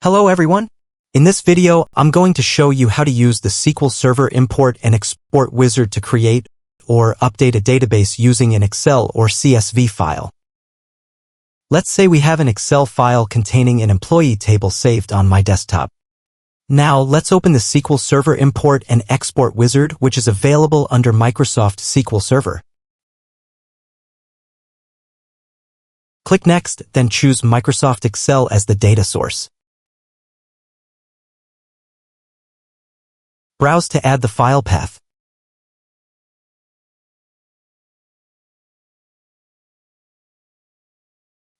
Hello everyone. In this video, I'm going to show you how to use the SQL Server import and export wizard to create or update a database using an Excel or CSV file. Let's say we have an Excel file containing an employee table saved on my desktop. Now let's open the SQL Server import and export wizard, which is available under Microsoft SQL Server. Click Next, then choose Microsoft Excel as the data source. Browse to add the file path.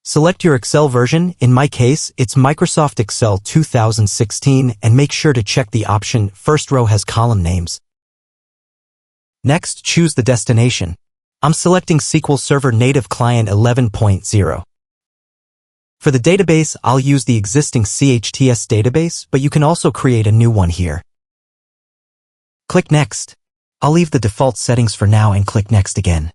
Select your Excel version, in my case, it's Microsoft Excel 2016, and make sure to check the option First Row has column names. Next, choose the destination. I'm selecting SQL Server Native Client 11.0. For the database, I'll use the existing CHTS database, but you can also create a new one here. Click Next. I'll leave the default settings for now and click Next again.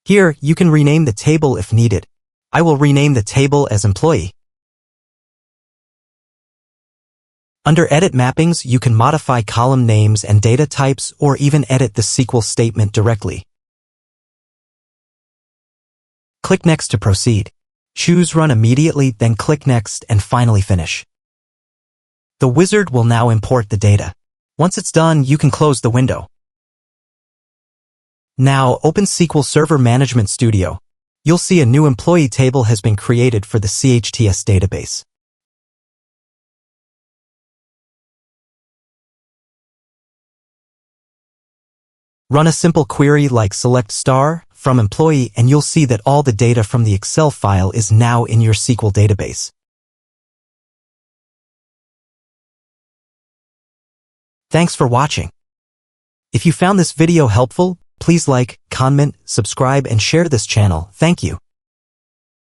Here, you can rename the table if needed. I will rename the table as Employee. Under Edit Mappings, you can modify column names and data types or even edit the SQL statement directly. Click Next to proceed. Choose Run immediately, then click Next and finally Finish. The wizard will now import the data. Once it's done, you can close the window. Now, open SQL Server Management Studio. You'll see a new employee table has been created for the CHTS database. Run a simple query like select star from employee and you'll see that all the data from the Excel file is now in your SQL database. Thanks for watching. If you found this video helpful, please like, comment, subscribe, and share this channel. Thank you.